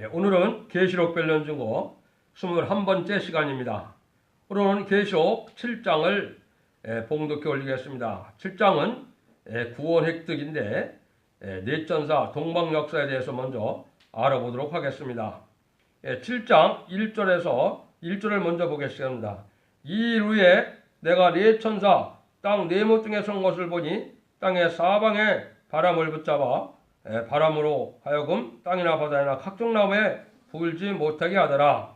오늘은 계시록 변론중고 21번째 시간입니다. 오늘은 계시록 7장을 봉독해 올리겠습니다. 7장은 구원 획득인데 넷전사 동방 역사에 대해서 먼저 알아보도록 하겠습니다. 7장 1절에서 1절을 먼저 보겠습니다. 이 일 후에 내가 네 천사 땅 네모 등에 선 것을 보니 땅의 사방에 바람을 붙잡아 바람으로 하여금 땅이나 바다나 각종 나무에 불지 못하게 하더라.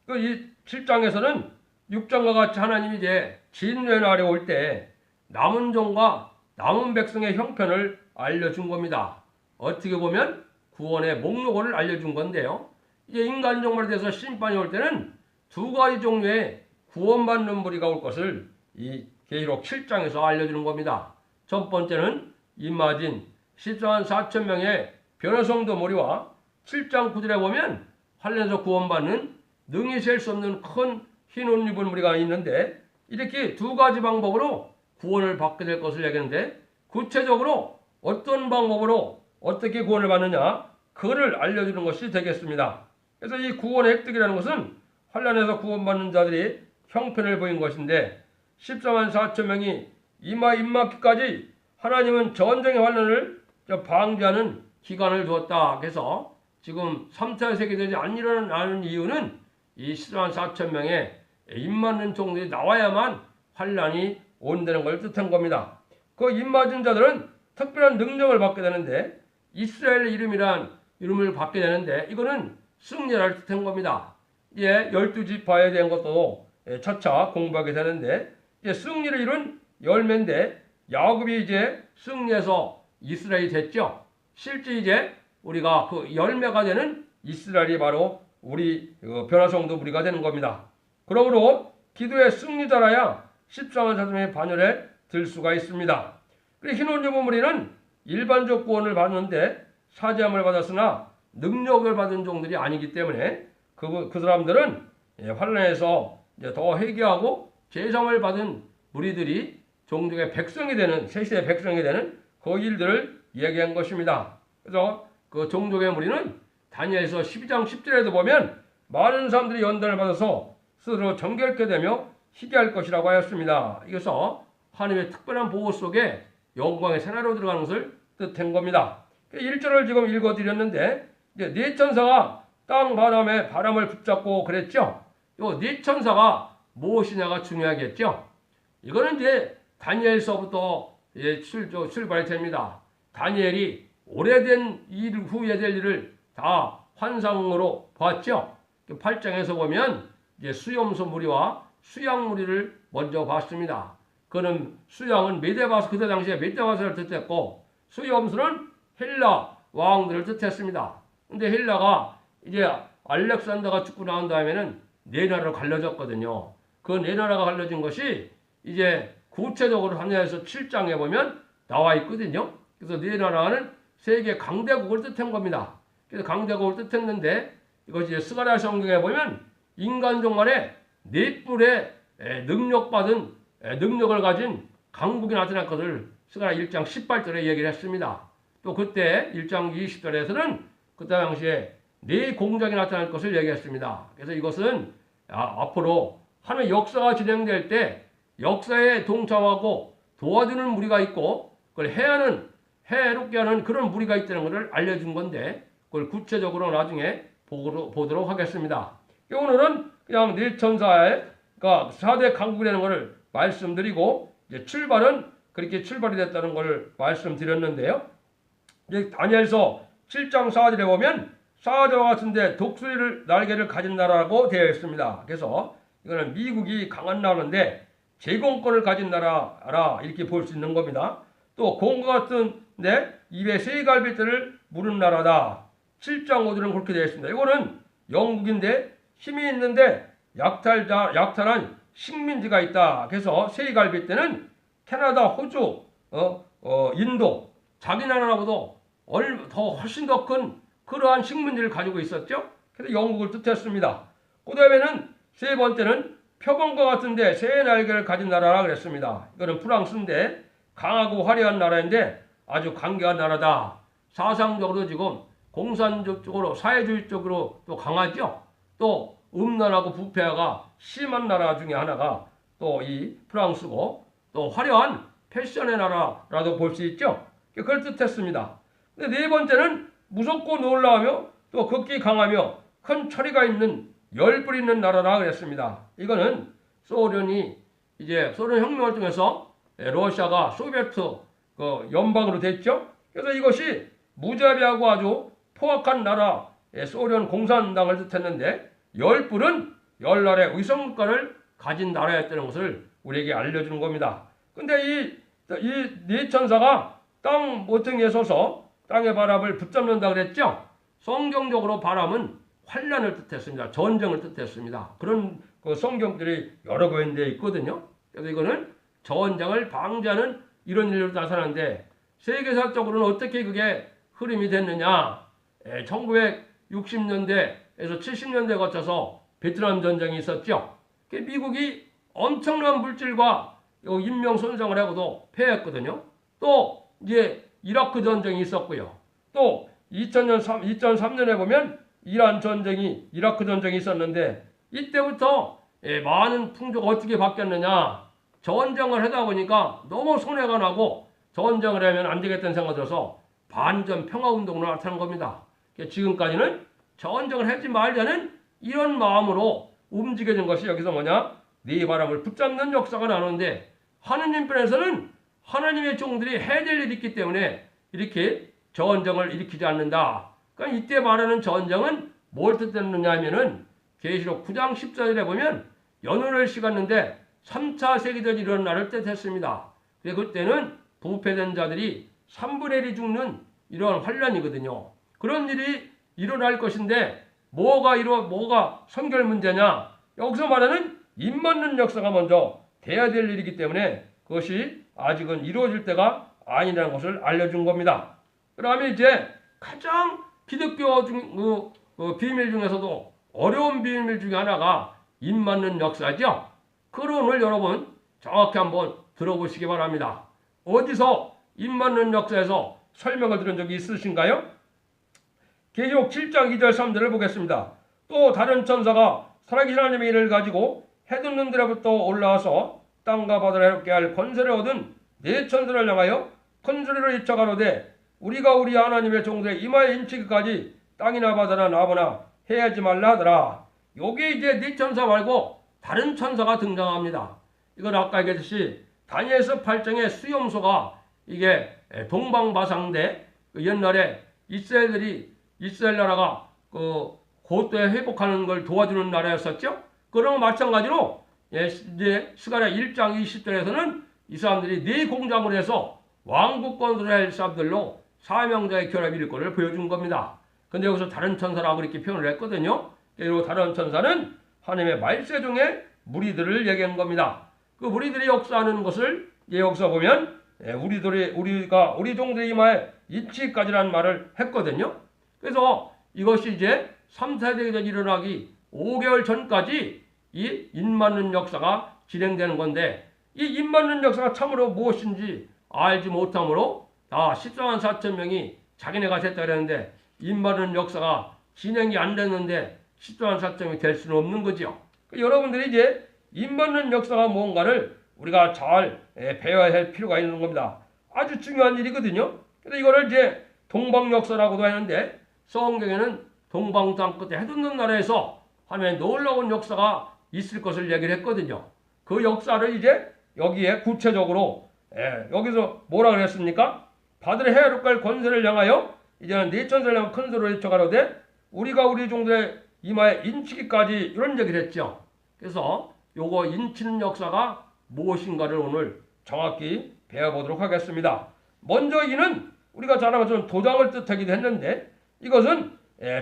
이 7장에서는 6장과 같이 하나님이 이제 진노의 날이 올 때 남은 종과 남은 백성의 형편을 알려준 겁니다. 어떻게 보면 구원의 목록을 알려준 건데요. 이제 인간 종말에 대해서 심판이 올 때는 두 가지 종류의 구원받는 무리가 올 것을 이 계시록 7장에서 알려주는 겁니다. 첫 번째는 임마진 14만 4천 명의 변화성도 무리와 7장 9절에 보면 환란에서 구원받는 능히 셀 수 없는 큰 흰 옷 입은 무리가 있는데 이렇게 두 가지 방법으로 구원을 받게 될 것을 얘기하는데 구체적으로 어떤 방법으로 어떻게 구원을 받느냐 그거를 알려주는 것이 되겠습니다. 그래서 이 구원의 획득이라는 것은 환란에서 구원받는 자들이 형편을 보인 것인데 14만 4천 명이 임마기까지 하나님은 전쟁의 환란을 방지하는 기간을 두었다. 그래서 지금 3차 세계대전이 안 일어나는 이유는 이 14만 4천 명의 입맞는 종들이 나와야만 환란이 온다는 걸 뜻한 겁니다. 그 입맞은 자들은 특별한 능력을 받게 되는데 이스라엘의 이름을 받게 되는데 이거는 승리를 뜻한 겁니다. 예, 12지파에 대한 것도 차차 공부하게 되는데 승리를 이룬 열매인데 야곱이 이제 승리해서 이스라엘이 됐죠. 실제 이제 우리가 그 열매가 되는 이스라엘이 바로 우리 변화성도 무리가 되는 겁니다. 그러므로 기도의 승리자라야 14만 4천명의 반열에 들 수가 있습니다. 그리고 흰옷 입은 무리는 일반적 구원을 받는데 사죄함을 받았으나 능력을 받은 종들이 아니기 때문에 그 사람들은 환란에서 더 회개하고 제상을 받은 무리들이 종족의 백성이 되는 세시의 백성이 되는 그 일들을 얘기한 것입니다. 그래서 그 종족의 무리는 다니엘서 12장 10절에도 보면 많은 사람들이 연단을 받아서 스스로 정결케 되며 희귀할 것이라고 하였습니다. 이것은 하나님의 특별한 보호 속에 영광의 새나라로 들어가는 것을 뜻한 겁니다. 1절을 지금 읽어드렸는데 네 천사가 땅 바람에 바람을 붙잡고 그랬죠. 이 네 천사가 무엇이냐가 중요하겠죠. 이거는 이제 다니엘서부터 출발이 됩니다. 다니엘이 오래된 일 후에 될 일을 다 환상으로 봤죠. 8장에서 보면 이제 수염소 무리와 수양 무리를 먼저 봤습니다. 그는 수양은 메데바스 그때 당시에 메데바스를 뜻했고 수염소는 헬라 왕들을 뜻했습니다. 근데 헬라가 이제 알렉산더가 죽고 나온 다음에는 네 나라로 갈라졌거든요. 그 네 나라가 갈라진 것이 이제 구체적으로 다니엘서 7장에 보면 나와 있거든요. 그래서 네 나라는 세계 강대국을 뜻한 겁니다. 그래서 강대국을 뜻했는데 이것이 이제 스가랴 성경에 보면 인간 종말에 네 뿔의 능력을 가진 강국이 나타날 것을 스가랴 1장 18절에 얘기를 했습니다. 또 그때 1장 20절에서는 그때 당시에 네 공작이 나타날 것을 얘기했습니다. 그래서 이것은 앞으로 하나의 역사가 진행될 때 역사에 동참하고 도와주는 무리가 있고 그걸 해롭게 하는 그런 무리가 있다는 것을 알려준 건데 그걸 구체적으로 나중에 보도록 하겠습니다. 오늘은 그냥 네 천사의 그러니까 4대 강국이라는 것을 말씀드리고 이제 출발은 그렇게 출발이 됐다는 것을 말씀드렸는데요. 이제 다니엘서 7장 4절에 보면 사자와 같은데 독수리를 날개를 가진 나라라고 되어 있습니다. 그래서 이거는 미국이 강한 나라인데 제공권을 가진 나라라 이렇게 볼 수 있는 겁니다. 또 공과 같은데 입에 새갈빗들을 무는 나라다. 7장 5절은 그렇게 되어 있습니다. 이거는 영국인데 힘이 있는데 약탈한 식민지가 있다. 그래서 새갈빗대는 캐나다, 호주, 인도 자기 나라보다 훨씬 더 큰 그러한 식민지를 가지고 있었죠. 그래서 영국을 뜻했습니다. 그 다음에는 세 번째는 표범과 같은데 새 날개를 가진 나라라 그랬습니다. 이거는 프랑스인데 강하고 화려한 나라인데 아주 강경한 나라다. 사상적으로 지금 공산적으로 사회주의적으로 또 강하죠. 또 음란하고 부패가 심한 나라 중에 하나가 또 이 프랑스고 또 화려한 패션의 나라라도 볼 수 있죠. 그걸 뜻했습니다. 근데 네 번째는 무섭고 놀라우며 또 극기 강하며 큰 처리가 있는 열불 있는 나라라 그랬습니다. 이거는 소련이 이제 소련 혁명을 통해서 러시아가 소비에트 그 연방으로 됐죠. 그래서 이것이 무자비하고 아주 포악한 나라 소련 공산당을 뜻했는데 열불은 열날의 위성국가를 가진 나라였다는 것을 우리에게 알려주는 겁니다. 근데 이 네 천사가 땅 모퉁이에 서서 땅의 바람을 붙잡는다 그랬죠. 성경적으로 바람은 환란을 뜻했습니다. 전쟁을 뜻했습니다. 그런 그 성경들이 여러 구현되어 있거든요. 그래서 이거는 전쟁을 방지하는 이런 일로 나타나는데 세계사적으로는 어떻게 그게 흐름이 됐느냐. 1960년대에서 70년대에 거쳐서 베트남 전쟁이 있었죠. 미국이 엄청난 물질과 인명 손상을 하고도 패했거든요. 또 이제 이라크 전쟁이 있었고요. 또 2003년에 보면 이란 전쟁이 이라크 전쟁이 있었는데 이때부터 많은 풍조가 어떻게 바뀌었느냐. 전쟁을 하다 보니까 너무 손해가 나고 전쟁을 하면 안 되겠다는 생각이 들어서 반전 평화운동으로 나타난 겁니다. 지금까지는 전쟁을 하지 말자는 이런 마음으로 움직여진 것이 여기서 뭐냐? 네 바람을 붙잡는 역사가 나오는데 하느님 편에서는 하나님의 종들이 해야 될 일이 있기 때문에 이렇게 전쟁을 일으키지 않는다. 그러니까 이때 말하는 전쟁은 뭘 뜻했느냐 하면은 계시록 9장 14절에 보면 연호를 시갔는데 3차 세계대전이 일어난 날을 뜻했습니다. 그때는 부패된 자들이 3분의 1이 죽는 이런 환란이거든요. 그런 일이 일어날 것인데 뭐가 선결 문제냐? 여기서 말하는 입 맞는 역사가 먼저 돼야 될 일이기 때문에 그것이 아직은 이루어질 때가 아니라는 것을 알려준 겁니다. 그다음에 이제 가장 기독교 비밀 중에서도 어려운 비밀 중에 하나가 입 맞는 역사죠. 그걸 오늘 여러분 정확히 한번 들어보시기 바랍니다. 어디서 입 맞는 역사에서 설명을 들은 적이 있으신가요? 계시록 7장 2절 3절을 보겠습니다. 또 다른 천사가 살아계신 하나님의 일을 가지고 해돋는 데로부터 올라와서 땅과 바다를 해롭게 할 권세를 얻은 네 천사를 향하여 큰 소리로 외쳐 가로되 우리가 우리 하나님의 종들의 이마에 인치기까지 땅이나 바다나 나무나 해하지 말라 하더라. 여기에 이제 네 천사 말고 다른 천사가 등장합니다. 이건 아까 얘기했듯이 다니엘서 8장의 수염소가 이게 동방바상대 옛날에 이스라엘 나라가 고도에 회복하는 걸 도와주는 나라였었죠. 그런 마찬가지로 이제 스가랴 1장 20절에서는 이 사람들이 네 공장을 해서 왕국 건설할 사람들로 사명자의 결합 일꾼을 보여준 겁니다. 근데 여기서 다른 천사라고 이렇게 표현을 했거든요. 그리고 다른 천사는 하나님의 말세종의 무리들을 얘기한 겁니다. 그 무리들이 역사하는 것을 여기서 보면 우리 종들의 이마에 인치까지라는 말을 했거든요. 그래서 이것이 이제 3차 대전이 일어나기 5개월 전까지 이 입맞는 역사가 진행되는 건데 이 입맞는 역사가 참으로 무엇인지 알지 못하므로 다 14만 4천 명이 자기네가 됐다 그랬는데 입맞는 역사가 진행이 안 됐는데 14만 4천이 될 수는 없는 거죠. 여러분들이 이제 입맞는 역사가 뭔가를 우리가 잘 배워야 할 필요가 있는 겁니다. 아주 중요한 일이거든요. 그래서 이거를 이제 동방역사라고도 하는데 성경에는 동방 땅 끝에 해돋는 나라에서 하나님의 놀라운 역사가 있을 것을 얘기를 했거든요. 그 역사를 이제 여기에 구체적으로 여기서 뭐라 그랬습니까? 바다를 해야롭게 할 권세를 향하여 이제는 네 천사를 향하여 큰 소리로 외쳐가로되 우리가 우리 종들의 이마에 인치기까지 이런 얘기를 했죠. 그래서 요거 인치는 역사가 무엇인가를 오늘 정확히 배워보도록 하겠습니다. 먼저 이는 우리가 잘 아는 것처럼 도장을 뜻하기도 했는데 이것은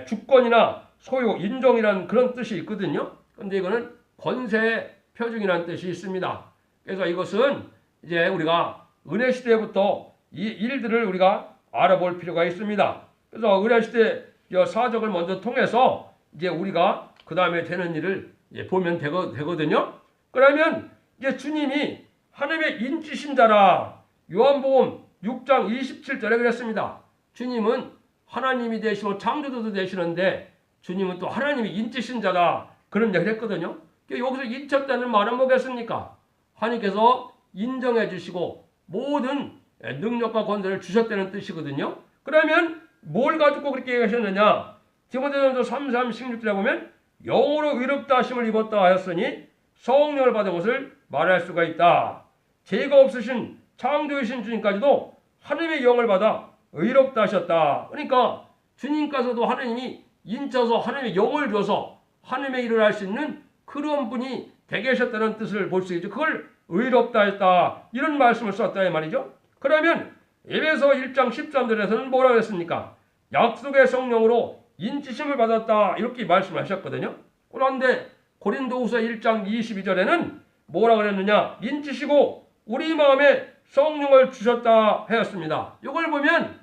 주권이나 소유, 인정이라는 그런 뜻이 있거든요. 근데 이거는 권세의 표징이라는 뜻이 있습니다. 그래서 이것은 이제 우리가 은혜 시대부터 이 일들을 우리가 알아볼 필요가 있습니다. 그래서 은혜 시대 사적을 먼저 통해서 이제 우리가 그 다음에 되는 일을 보면 되거든요. 그러면 이제 주님이 하나님의 인치신 자라 요한복음 6장 27절에 그랬습니다. 주님은 하나님이 되시고 창조주도 되시는데 주님은 또 하나님이 인치신 자다. 그런 얘기를 했거든요. 여기서 인쳤다는 말은 뭐겠습니까? 하나님께서 인정해 주시고 모든 능력과 권세를 주셨다는 뜻이거든요. 그러면 뭘 가지고 그렇게 얘기하셨느냐? 디모데전서 3:3, 16절에 보면 영으로 의롭다 하심을 입었다 하였으니 성령을 받은 것을 말할 수가 있다. 죄가 없으신 창조이신 주님까지도 하나님의 영을 받아 의롭다 하셨다. 그러니까 주님께서도 하나님이 인쳐서 하나님의 영을 줘서 하나님의 일을 할 수 있는 그런 분이 되게 하셨다는 뜻을 볼 수 있죠. 그걸 의롭다 했다. 이런 말씀을 썼다 이 말이죠. 그러면 에베소 1장 13절에서는 뭐라고 했습니까? 약속의 성령으로 인치심을 받았다. 이렇게 말씀하셨거든요. 그런데 고린도후서 1장 22절에는 뭐라고 그랬느냐? 인치시고 우리 마음에 성령을 주셨다 하였습니다. 이걸 보면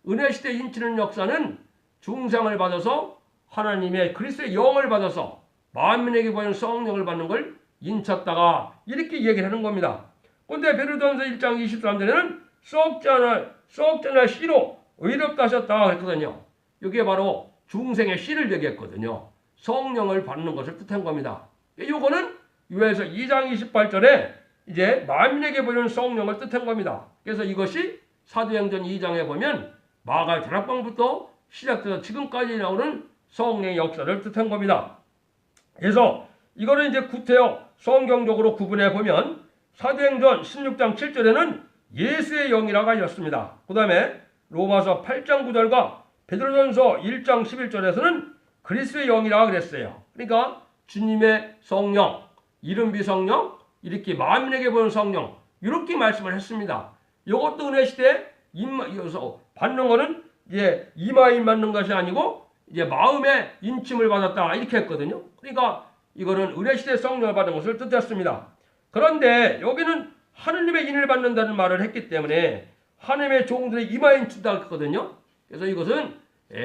은혜시대 인치는 역사는 중생을 받아서 하나님의 그리스도의 영을 받아서 만민에게 보이는 성령을 받는 걸 인쳤다가 이렇게 얘기를 하는 겁니다. 그런데 베드로전서 1장 23절에는 썩지 않아 씨로 의롭다 하셨다 했거든요. 이게 바로 중생의 씨를 얘기했거든요. 성령을 받는 것을 뜻한 겁니다. 이거는 요한서 2장 28절에 이제 만민에게 보이는 성령을 뜻한 겁니다. 그래서 이것이 사도행전 2장에 보면 마가의 다락방부터 시작돼서 지금까지 나오는 성령의 역사를 뜻한 겁니다. 그래서 이거를 이제 구태여 성경적으로 구분해 보면 사도행전 16장 7절에는 예수의 영이라고 하였습니다. 그 다음에 로마서 8장 9절과 베드로전서 1장 11절에서는 그리스도의 영이라고 그랬어요. 그러니까 주님의 성령, 이른비 성령, 이렇게 만민에게 보는 성령 이렇게 말씀을 했습니다. 이것도 은혜시대에 받는 거는 이제 이마에 맞는 것이 아니고 이제 마음에 인침을 받았다 이렇게 했거든요. 그러니까 이거는 은혜시대 성령을 받은 것을 뜻했습니다. 그런데 여기는 하느님의 인을 받는다는 말을 했기 때문에 하느님의 종들의 이마에 인친다 했거든요. 그래서 이것은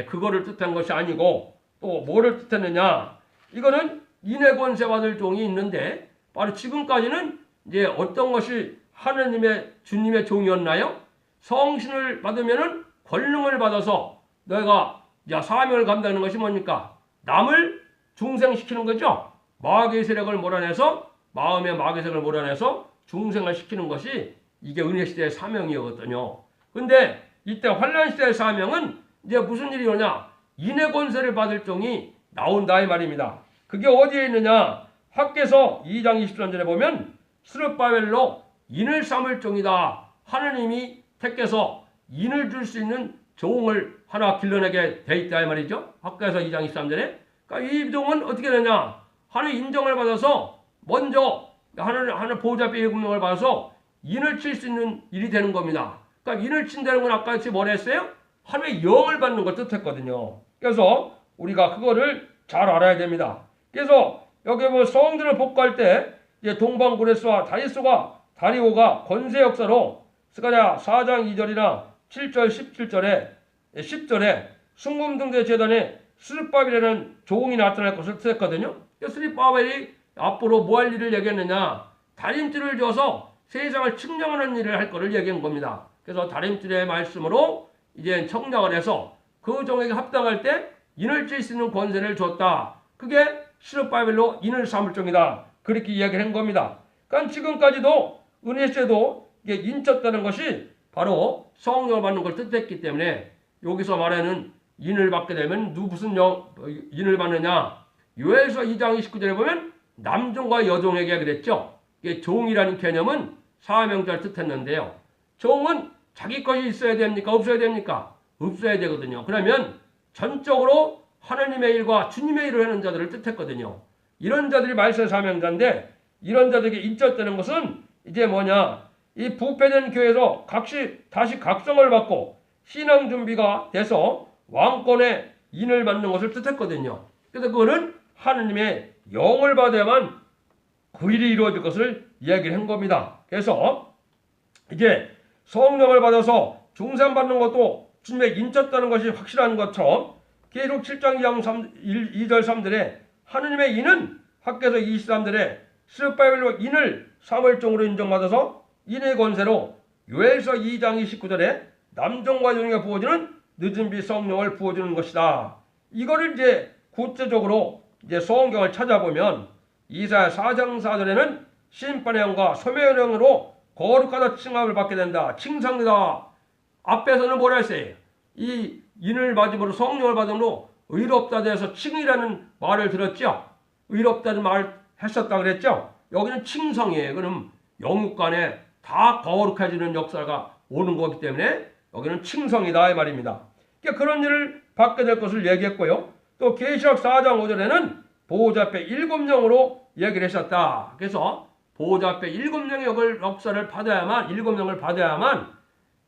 그거를 뜻한 것이 아니고 또 뭐를 뜻했느냐? 이거는 인의 권세 받을 종이 있는데 바로 지금까지는 이제 어떤 것이 하느님의 주님의 종이었나요? 성신을 받으면은 권능을 받아서 내가 사명을 감당하는 것이 뭡니까? 남을 중생시키는 거죠. 마귀의 세력을 몰아내서 마음의 마귀의 세력을 몰아내서 중생을 시키는 것이 이게 은혜시대의 사명이었거든요. 근데 이때 환란시대의 사명은 이제 무슨 일이 오냐? 인의 권세를 받을 종이 나온다 이 말입니다. 그게 어디에 있느냐? 학개서 2장 23절에 보면 스룹바벨로 인을 삼을 종이다. 하느님이 택해서 인을 줄 수 있는 종을 하나 길러내게 돼 있다 이 말이죠. 학개서 2장 23절에. 그러니까 이 종은 어떻게 되냐? 하나님 인정을 받아서 먼저 하나님 보호자비의 공명을 받아서 인을 칠 수 있는 일이 되는 겁니다. 그러니까 인을 친다는 건 아까 같이 뭐라 했어요? 하나님의 영을 받는 걸 뜻했거든요. 그래서 우리가 그거를 잘 알아야 됩니다. 그래서 여기 보면 성들을 복구할 때 동방구레스와 다리오가 권세 역사로 스가랴 4장 2절이나 7절 10절에 순금등대 제단에 스룹바벨이라는 종이 나타날 것을 뜻했거든요. 스룹바벨이 앞으로 뭐 할 일을 얘기했느냐? 다림줄을 줘서 세상을 측량하는 일을 할 것을 얘기한 겁니다. 그래서 다림줄의 말씀으로 이제 청량을 해서 그 종에게 합당할 때 인을 칠 수 있는 권세를 줬다. 그게 스룹바벨로 인을 삼을 종이다. 그렇게 이야기를 한 겁니다. 그러니까 지금까지도 은혜시대도 이게 인쳤다는 것이 바로 성령을 받는 걸 뜻했기 때문에 여기서 말하는 인을 받게 되면 무슨 인을 받느냐? 요엘서 2장 29절에 보면 남종과 여종에게 그랬죠. 이게 종이라는 개념은 사명자를 뜻했는데요. 종은 자기 것이 있어야 됩니까? 없어야 됩니까? 없어야 되거든요. 그러면 전적으로 하나님의 일과 주님의 일을 하는 자들을 뜻했거든요. 이런 자들이 말세 사명자인데 이런 자들에게 인쳤다는 것은 이제 뭐냐? 이 부패된 교회에서 다시 각성을 받고 신앙 준비가 돼서 왕권의 인을 받는 것을 뜻했거든요. 그래서 그거는 하느님의 영을 받아야만 그 일이 이루어질 것을 이야기를 한 겁니다. 그래서 이제 성령을 받아서 중생받는 것도 주님의 인쳤다는 것이 확실한 것처럼 계속 7장 2절 3절에 하느님의 인은 학개서 23절에 스룹바벨로 인을 사물종으로 인정받아서 인의 권세로 요엘서 2장 29절에 남종과 여종에게 부어지는 늦은 비 성령을 부어주는 것이다. 이거를 이제 구체적으로 이제 성경을 찾아보면 이사야 4장 4절에는 심판의 영과 소멸의 영으로 거룩하다 칭함을 받게 된다. 칭상이다. 앞에서는 뭐라 했어요? 이 인을 받음으로 성령을 받음으로 의롭다 돼서 칭이라는 말을 들었죠. 의롭다는 말을 했었다 그랬죠. 여기는 칭성이에요. 그럼 영육간에 다 거룩해지는 역사가 오는 거기 때문에 여기는 칭성이다 이 말입니다. 그러니까 그런 일을 받게 될 것을 얘기했고요. 또 계시록 4장 5절에는 보호자 앞에 7영으로 얘기를 했었다. 그래서 보호자 앞에 7명의 역사를 받아야만 7명을 받아야만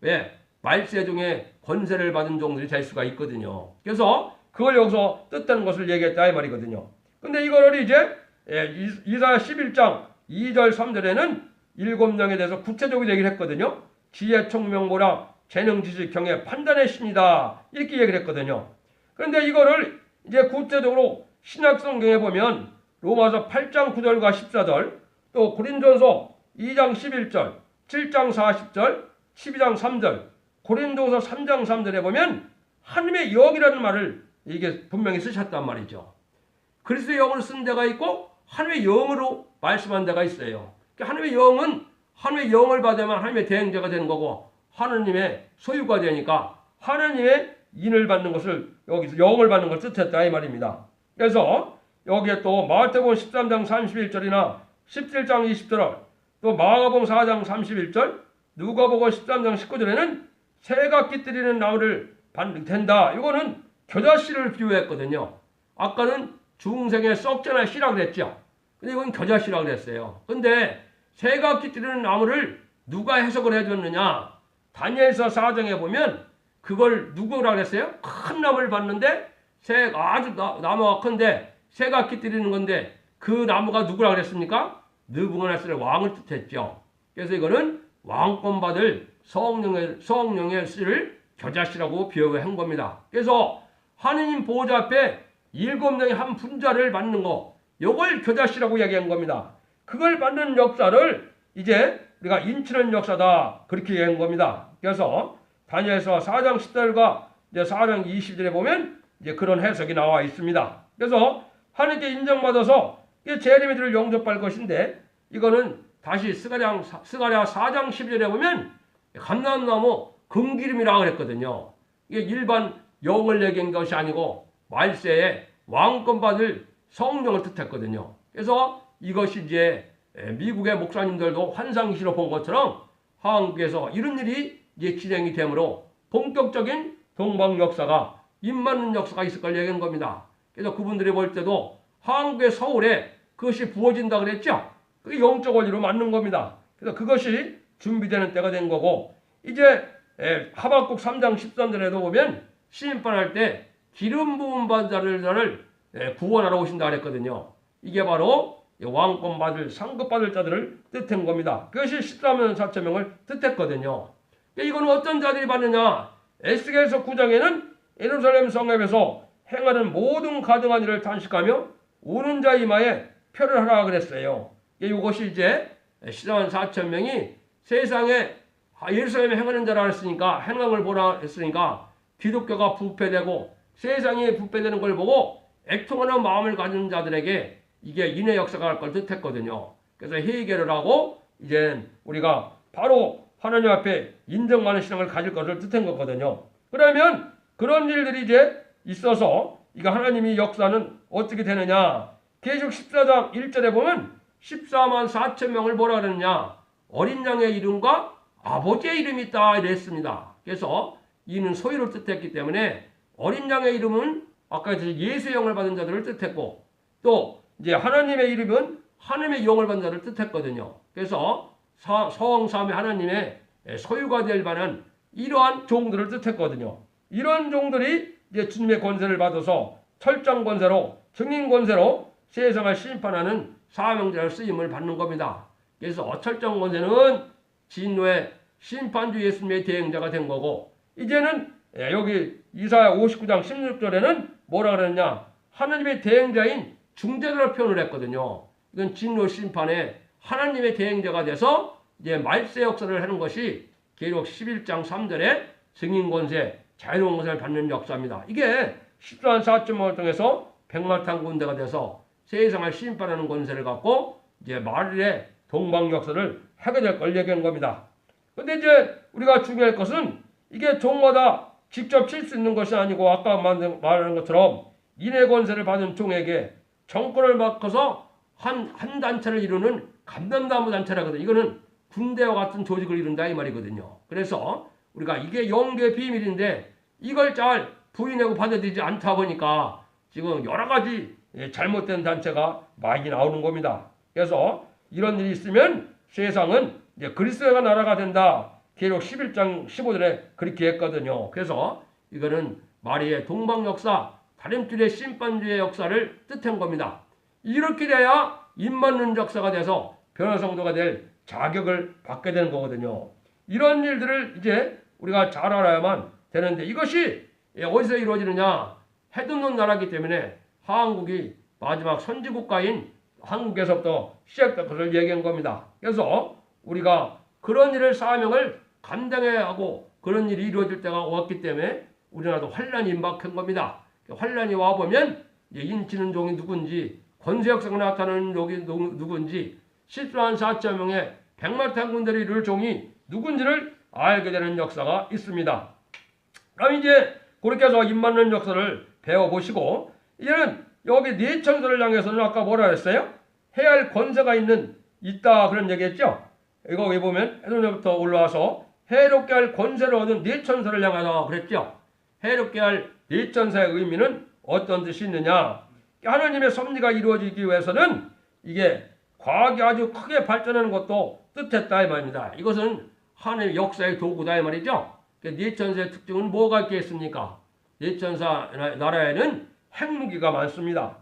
왜? 말세 중에 권세를 받은 종들이 될 수가 있거든요. 그래서 그걸 여기서 뜻하는 것을 얘기했다 이 말이거든요. 근데 이거를 이제 이사야 11장 2절 3절에는 7명에 대해서 구체적으로 얘기를 했거든요. 지혜, 총명, 모략, 재능, 지식, 경애, 판단의 신이다. 이렇게 얘기를 했거든요. 그런데 이거를 이제 구체적으로 신약 성경에 보면 로마서 8장 9절과 14절, 또 고린도서 2장 11절, 7장 40절, 12장 3절, 고린도서 3장 3절에 보면 하나님의 영이라는 말을 이게 분명히 쓰셨단 말이죠. 그리스도의 영으로 쓴 데가 있고 하나님의 영으로 말씀한 데가 있어요. 하나님의 영은 하나님의 영을 받으면 하나님의 대행자가 되는 거고 하나님의 소유가 되니까 하나님의 인을 받는 것을 여기서 영을 받는 것을 뜻했다 이 말입니다. 그래서 여기에 또 마태복음 13장 31절이나 17장 20절, 또 마가복음 4장 31절, 누가복음 13장 19절에는 새가 깃들이는 나무를 된다. 이거는 겨자씨를 비유했거든요. 아까는 중생의 썩잖아 씨라고 그랬죠. 근데 이건 겨자씨라고 그랬어요. 근데 새가 깃들이는 나무를 누가 해석을 해줬느냐? 다니엘서 4장에 보면 그걸 누구라고 그랬어요? 큰 나무를 봤는데 새가 아주 나무가 큰데 새가 깃들이는 건데 그 나무가 누구라고 그랬습니까? 느부갓네살 왕을 뜻했죠. 그래서 이거는 왕권 받을 성령의 씨를 겨자씨라고 비유한 겁니다. 그래서 하느님 보호자 앞에 7명의 한 분자를 받는 거, 이걸 겨자씨라고 얘기한 겁니다. 그걸 받는 역사를 이제 우리가 인치는 역사다 그렇게 얘기한 겁니다. 그래서 다니엘서 4장 10절과 이제 4장 20절에 보면 이제 그런 해석이 나와 있습니다. 그래서 하나님께 인정받아서 재림이들을 영접할 것인데 이거는 다시 스가랴 4장 12절에 보면 감람나무 금기름이라고 그랬거든요. 이게 일반 영을 얘기한 것이 아니고 말세에 왕권 받을 성령을 뜻했거든요. 그래서 이것이 이제 미국의 목사님들도 환상시로 본 것처럼 한국에서 이런 일이 이제 진행이 되므로 본격적인 동방 역사가 임맞는 역사가 있을 걸 얘기한 겁니다. 그래서 그분들이 볼 때도 한국의 서울에 그것이 부어진다 그랬죠. 그게 영적 원리로 맞는 겁니다. 그래서 그것이 준비되는 때가 된 거고 이제 하박국 3장 13절에도 보면 심판할 때 기름 부은 자를 구원하러 오신다 그랬거든요. 이게 바로 왕권 받을 상급 받을 자들을 뜻한 겁니다. 그것이 14만 4천 명을 뜻했거든요. 이거는 어떤 자들이 받느냐? 에스겔서 9장에는 예루살렘 성읍에서 행하는 모든 가증한 일을 단식하며 우는 자 이마에 표를 하라 그랬어요. 이것이 이제 14만 4천 명이 세상에 예루살렘에 행하는 자라 했으니까 행함을 보라 했으니까 기독교가 부패되고 세상이 부패되는 걸 보고 애통하는 마음을 가진 자들에게 이게 인의 역사가 할 걸 뜻했거든요. 그래서 회개를 하고 이제 우리가 바로 하나님 앞에 인정받는 신앙을 가질 것을 뜻한 거거든요. 그러면 그런 일들이 이제 있어서 이거 하나님이 역사는 어떻게 되느냐? 계시록 14장 1절에 보면 14만 4천 명을 뭐라 그러느냐? 어린 양의 이름과 아버지의 이름이 있다 이랬습니다. 그래서 이는 소유를 뜻했기 때문에 어린 양의 이름은 아까 예수의 영을 받은 자들을 뜻했고 또 이제 하나님의 이름은 하나님의 영을 받은 자를 뜻했거든요. 그래서 성삼위 하나님의 소유가 될 만한 이러한 종들을 뜻했거든요. 이런 종들이 이제 주님의 권세를 받아서 철장 권세로 증인 권세로 세상을 심판하는 사명자를 쓰임을 받는 겁니다. 그래서 철장 권세는 진노의 심판주 예수님의 대행자가 된 거고 이제는 여기 이사야 59장 16절에는 뭐라 그랬냐? 하나님의 대행자인 중재자를 표현을 했거든요. 이건 진노 심판에 하나님의 대행자가 돼서 이제 말세 역사를 하는 것이 계시록 11장 3절에 증인 권세, 자유로운 것을 받는 역사입니다. 이게 14한 4.5를 통해서 백마탄 군대가 돼서 세상을 심판하는 권세를 갖고 이제 말일의 동방 역사를 하게 될 걸 얘기한 겁니다. 근데 이제 우리가 중요할 것은 이게 종마다 직접 칠 수 있는 것이 아니고 아까 말하는 것처럼 인해 권세를 받은 종에게 정권을 바꿔서 한 단체를 이루는 감남나무 단체라거든요. 이거는 군대와 같은 조직을 이룬다 이 말이거든요. 그래서 우리가 이게 영계 비밀인데 이걸 잘 부인하고 받아들이지 않다 보니까 지금 여러 가지 잘못된 단체가 많이 나오는 겁니다. 그래서 이런 일이 있으면 세상은 이제 그리스도가 나라가 된다. 계록 11장 15절에 그렇게 했거든요. 그래서 이거는 마리의 동방 역사, 다림줄의 심판주의 역사를 뜻한 겁니다. 이렇게 돼야 입 맞는 역사가 돼서 변화성도가 될 자격을 받게 되는 거거든요. 이런 일들을 이제 우리가 잘 알아야만 되는데 이것이 어디서 이루어지느냐? 해둔 나라이기 때문에 한국이 마지막 선지국가인 한국에서부터 시작된 것을 얘기한 겁니다. 그래서 우리가 그런 일을 사명을 감당해야 하고 그런 일이 이루어질 때가 왔기 때문에 우리나라도 환란이 임박한 겁니다. 환란이 와보면 인치는 종이 누군지 권세역사가 나타나는 종이 누군지 실수한 4.0의 백마탄 군대를 이룰 종이 누군지를 알게 되는 역사가 있습니다. 그럼 이제 그렇게 해서 입맞는 역사를 배워보시고 이제는 여기 내천사를 향해서는 아까 뭐라 했어요? 해야 할 권세가 있다 그런 얘기했죠? 이거 왜 보면 해동부터 올라와서 해롭게 할 권세를 얻은 내천사를 향하다 그랬죠? 해롭게 할 내천사의 의미는 어떤 뜻이 있느냐? 하나님의 섭리가 이루어지기 위해서는 이게 과학이 아주 크게 발전하는 것도 뜻했다 이 말입니다. 이것은 하나님의 역사의 도구다 이 말이죠. 내천사의 특징은 뭐가 있겠습니까? 내천사 나라에는 핵무기가 많습니다.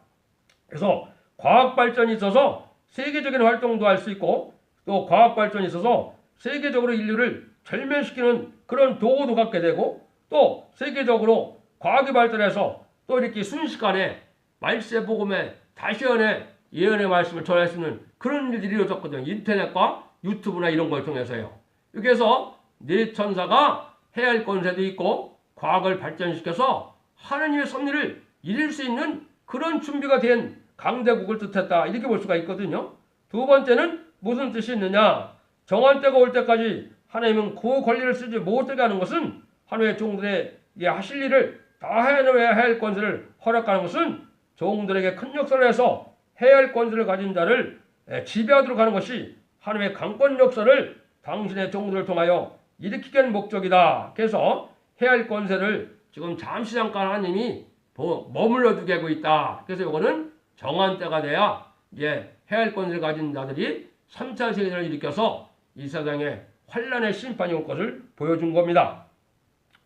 그래서 과학 발전이 있어서 세계적인 활동도 할 수 있고 또 과학 발전이 있어서 세계적으로 인류를 절멸시키는 그런 도구도 갖게 되고 또 세계적으로 과학이 발전해서 또 이렇게 순식간에 말세 복음에 다시 예언의 말씀을 전할 수 있는 그런 일들이 이루어졌거든요. 인터넷과 유튜브나 이런 걸 통해서요. 그래서 내천사가 해야 할 권세도 있고 과학을 발전시켜서 하나님의 섭리를 이룰 수 있는 그런 준비가 된 강대국을 뜻했다. 이렇게 볼 수가 있거든요. 두 번째는 무슨 뜻이 있느냐? 정한 때가 올 때까지 하나님은 그 권리를 쓰지 못하게 하는 것은 하나님의 종들의 하실 일을 다 해야 할 권세를 허락하는 것은 종들에게 큰 역사를 해서 해야 할 권세를 가진 자를 지배하도록 하는 것이 하나님의 강권 역사를 당신의 종들을 통하여 일으키게 하는 목적이다. 그래서 해야 할 권세를 지금 잠시 잠깐 하나님이 머물러 두게 하고 있다. 그래서 이거는 정한 때가 돼야 해야 할 권세를 가진 자들이 3차 세계를 일으켜서 이 세상에 환란의 심판이 올 것을 보여준 겁니다.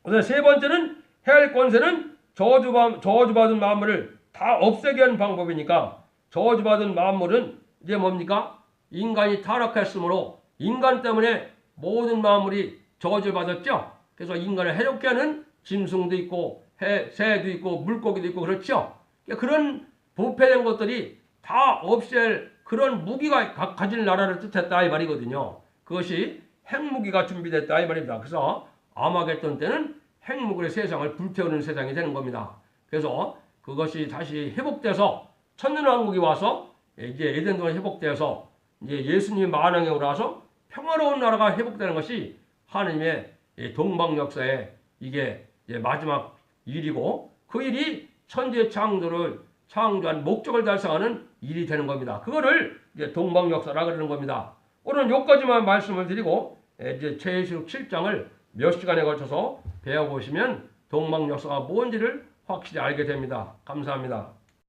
그래서 세 번째는 해야 할 권세는 저주받은 만물을 다 없애게 하는 방법이니까 저주받은 만물은 이제 뭡니까? 인간이 타락했으므로 인간 때문에 모든 만물이 저주를 받았죠. 그래서 인간을 해롭게 하는 짐승도 있고 새도 있고 물고기도 있고 그렇죠. 그런 부패된 것들이 다 없앨 그런 무기가 가진 나라를 뜻했다 이 말이거든요. 그것이 핵무기가 준비됐다 이 말입니다. 그래서 아마겟돈 때는 핵무기의 세상을 불태우는 세상이 되는 겁니다. 그래서 그것이 다시 회복돼서 천년왕국이 와서 이제 에덴동이 회복돼서 이제 예수님이 만왕에 올라와서 평화로운 나라가 회복되는 것이 하나님의 동방 역사에 이게 이제 마지막 일이고 그 일이 천지의 창조를 창조한 목적을 달성하는 일이 되는 겁니다. 그거를 이제 동방 역사라 그러는 겁니다. 오늘 여기까지만 말씀을 드리고 이제 최애시록 7장을 몇 시간에 걸쳐서 배워보시면 동방 역사가 뭔지를 확실히 알게 됩니다. 감사합니다.